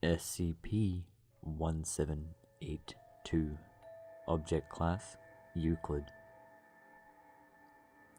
SCP-1782. Object Class Euclid.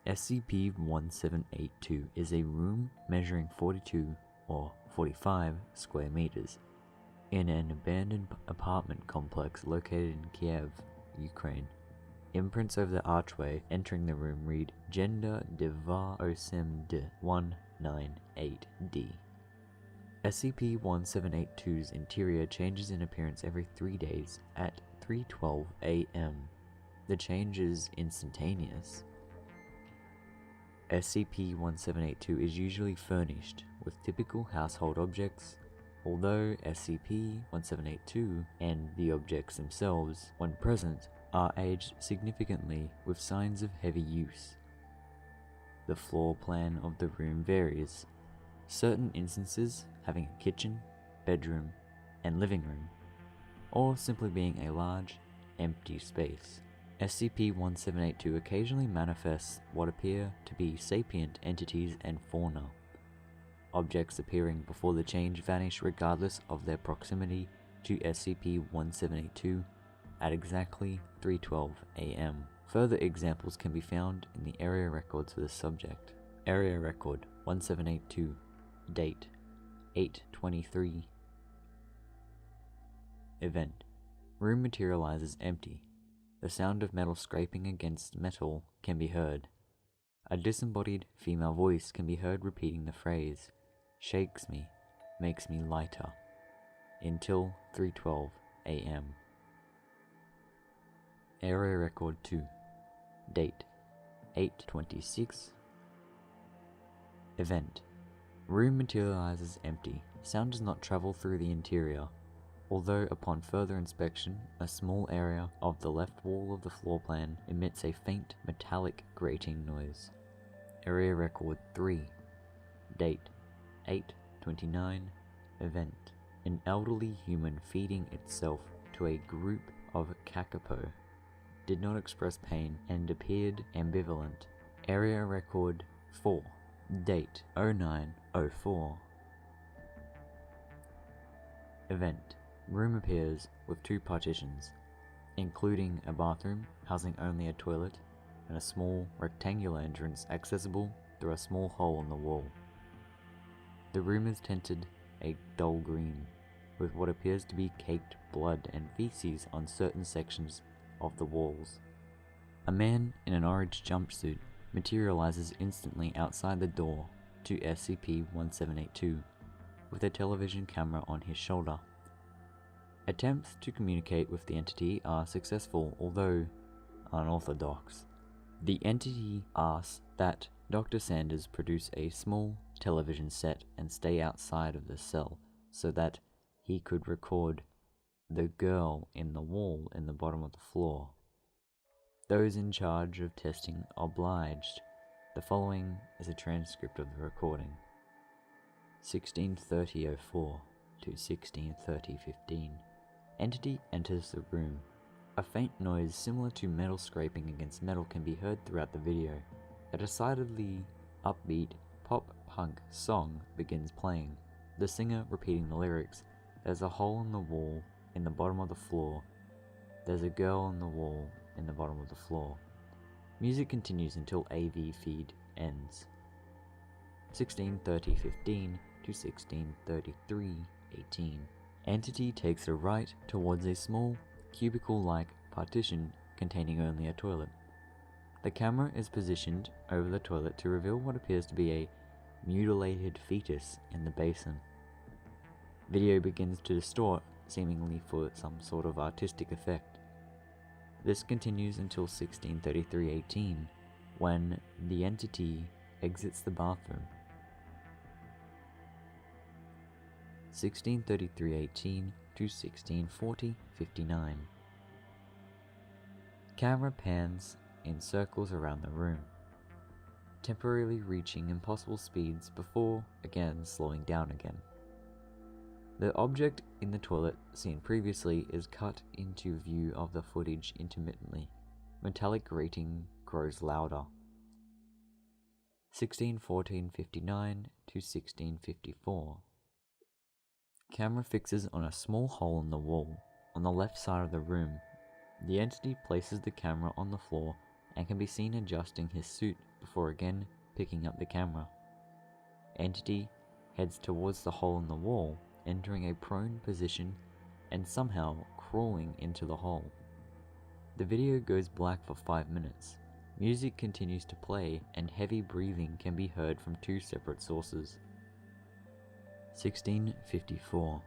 SCP-1782 is a room measuring 42 or 45 square meters in an abandoned apartment complex located in Kiev, Ukraine. Imprints over the archway entering the room read Gender Devar Osem de 198D. SCP-1782's interior changes in appearance every 3 days at 3:12 a.m. The change is instantaneous. SCP-1782 is usually furnished with typical household objects, although SCP-1782 and the objects themselves, when present, are aged significantly with signs of heavy use. The floor plan of the room varies, certain instances having a kitchen, bedroom, and living room, or simply being a large, empty space. SCP-1782 occasionally manifests what appear to be sapient entities and fauna. Objects appearing before the change vanish regardless of their proximity to SCP-1782 at exactly 3:12 a.m. Further examples can be found in the area records for the subject. Area Record 1782, date 8/23. Event: room materializes empty. The sound of metal scraping against metal can be heard. A disembodied female voice can be heard repeating the phrase, "Shakes me, makes me lighter," until 3:12 a.m. Area Record 2, date 8/26. Event: room materializes empty. Sound does not travel through the interior, although upon further inspection, a small area of the left wall of the floor plan emits a faint metallic grating noise. Area Record 3, date 8/29. Event: an elderly human feeding itself to a group of kakapo did not express pain and appeared ambivalent. Area Record 4, date 09/04. Event: room appears with 2 partitions, including a bathroom housing only a toilet and a small rectangular entrance accessible through a small hole in the wall. The room is tinted a dull green, with what appears to be caked blood and feces on certain sections of the walls. A man in an orange jumpsuit materializes instantly outside the door to SCP-1782 with a television camera on his shoulder. Attempts to communicate with the entity are successful, although unorthodox. The entity asks that Dr. Sanders produce a small television set and stay outside of the cell so that he could record the girl in the wall in the bottom of the floor. Those in charge of testing obliged. The following is a transcript of the recording. 16:30:04 to 16:30:15. Entity enters the room. A faint noise similar to metal scraping against metal can be heard throughout the video. A decidedly upbeat pop-punk song begins playing, the singer repeating the lyrics, "There's a hole in the wall in the bottom of the floor. There's a girl in the wall in the bottom of the floor." Music continues until AV feed ends. 16:30:15 to 16:33:18. Entity takes a right towards a small, cubicle-like partition containing only a toilet. The camera is positioned over the toilet to reveal what appears to be a mutilated fetus in the basin. Video begins to distort, seemingly for some sort of artistic effect. This continues until 16:33:18, when the entity exits the bathroom. 16:33:18 to 16:40:59. Camera pans in circles around the room, temporarily reaching impossible speeds before again slowing down again. The object in the toilet seen previously is cut into view of the footage intermittently. Metallic grating grows louder. 16:14:59 to 16:54. Camera fixes on a small hole in the wall on the left side of the room. The entity places the camera on the floor and can be seen adjusting his suit before again picking up the camera. Entity heads towards the hole in the wall, entering a prone position and somehow crawling into the hole. The video goes black for 5 minutes. Music continues to play and heavy breathing can be heard from two separate sources. 1654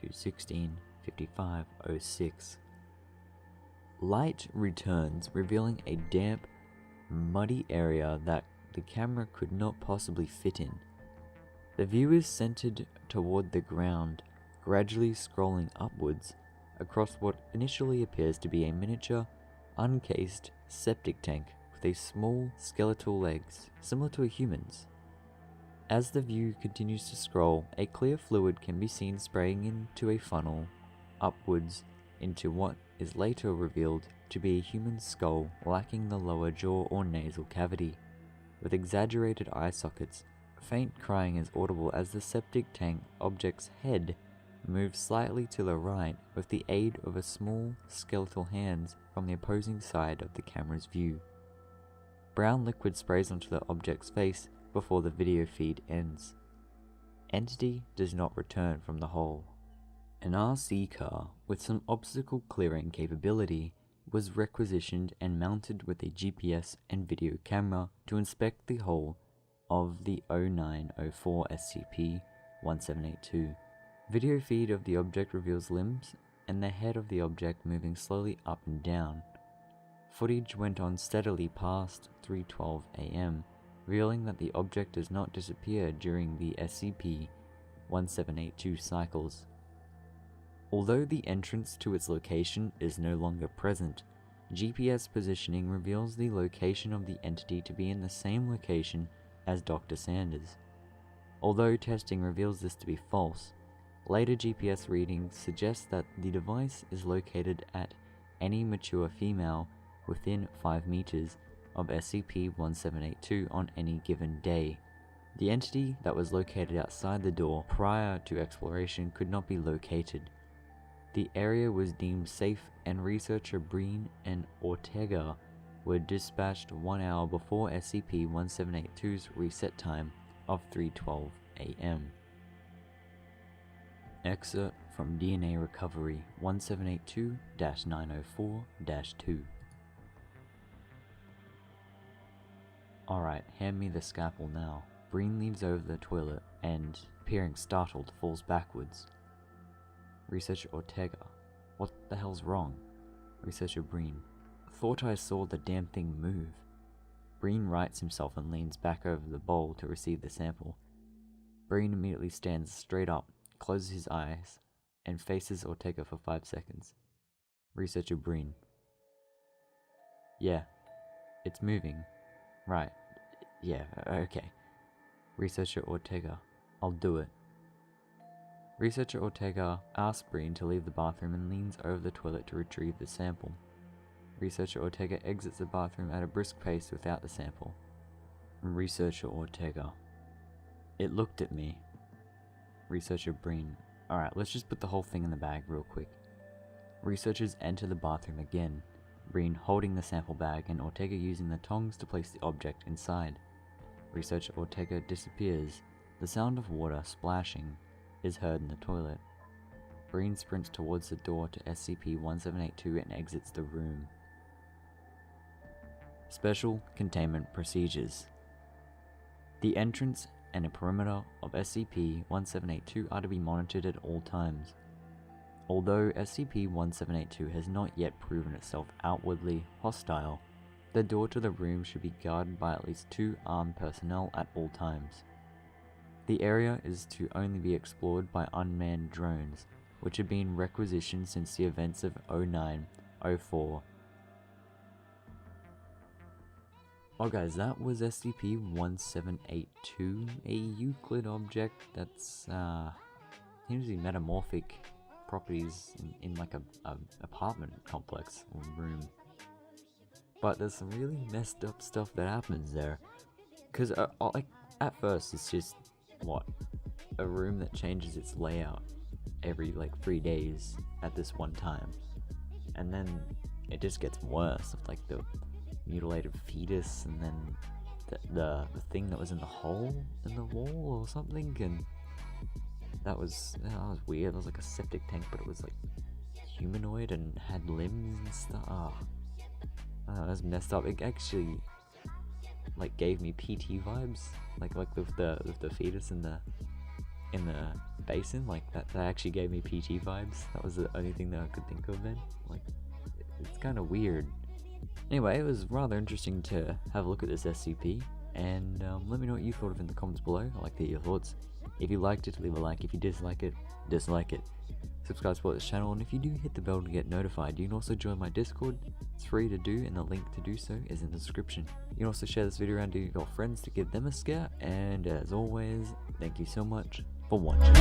to 1655:06. Light returns, revealing a damp, muddy area that the camera could not possibly fit in. The view is centered toward the ground, gradually scrolling upwards across what initially appears to be a miniature, uncased septic tank with a small skeletal legs, similar to a human's. As the view continues to scroll, a clear fluid can be seen spraying into a funnel upwards into what is later revealed to be a human skull lacking the lower jaw or nasal cavity, with exaggerated eye sockets. Faint crying is audible as the septic tank object's head moves slightly to the right with the aid of a small skeletal hands from the opposing side of the camera's view. Brown liquid sprays onto the object's face before the video feed ends. Entity does not return from the hole. An RC car with some obstacle clearing capability was requisitioned and mounted with a GPS and video camera to inspect the hole of the 0904 SCP-1782. Video feed of the object reveals limbs and the head of the object moving slowly up and down. Footage went on steadily past 3:12 AM, revealing that the object does not disappear during the SCP-1782 cycles. Although the entrance to its location is no longer present, GPS positioning reveals the location of the entity to be in the same location as Dr. Sanders. Although testing reveals this to be false, later GPS readings suggest that the device is located at any mature female within 5 meters of SCP-1782 on any given day. The entity that was located outside the door prior to exploration could not be located. The area was deemed safe and researcher Breen and Ortega were dispatched 1 hour before SCP-1782's reset time of 3:12 AM. Excerpt from DNA Recovery 1782-904-2. Alright, hand me the scalpel now. Breen leaves over the toilet and, appearing startled, falls backwards. Researcher Ortega. What the hell's wrong? Researcher Breen. Thought I saw the damn thing move. Breen rights himself and leans back over the bowl to receive the sample. Breen immediately stands straight up, closes his eyes, and faces Ortega for 5 seconds. Researcher Breen. Yeah, it's moving. Right. Yeah, okay. Researcher Ortega. I'll do it. Researcher Ortega asks Breen to leave the bathroom and leans over the toilet to retrieve the sample. Researcher Ortega exits the bathroom at a brisk pace without the sample. Researcher Ortega. It looked at me. Researcher Breen. Alright, let's just put the whole thing in the bag real quick. Researchers enter the bathroom again, Breen holding the sample bag and Ortega using the tongs to place the object inside. Researcher Ortega disappears. The sound of water splashing is heard in the toilet. Breen sprints towards the door to SCP-1782 and exits the room. Special Containment Procedures. The entrance and a perimeter of SCP-1782 are to be monitored at all times. Although SCP-1782 has not yet proven itself outwardly hostile, the door to the room should be guarded by at least 2 armed personnel at all times. The area is to only be explored by unmanned drones, which have been requisitioned since the events of 0904. Oh guys, that was SCP-1782, a Euclid object that's seems to be metamorphic properties in like a apartment complex or room. But there's some really messed up stuff that happens there. Because like at first it's just, what, a room that changes its layout. every like 3 days at this one time. And then it just gets worse with like the mutilated fetus, and then the thing that was in the hole in the wall or something, and that was weird. It was like a septic tank, but it was like humanoid and had limbs and stuff. That was messed up. It actually like gave me PT vibes, like with the fetus in the basin, like that actually gave me PT vibes. That was the only thing that I could think of then. Like, it's kind of weird. Anyway, it was rather interesting to have a look at this SCP, and let me know what you thought of it in the comments below. I'd like to hear your thoughts. If you liked it, leave a like. If you dislike it, dislike it. Subscribe to support this channel, and if you do, hit the bell to get notified. You can also join my Discord. It's free to do, and the link to do so is in the description. You can also share this video around to your friends to give them a scare, and as always, thank you so much for watching.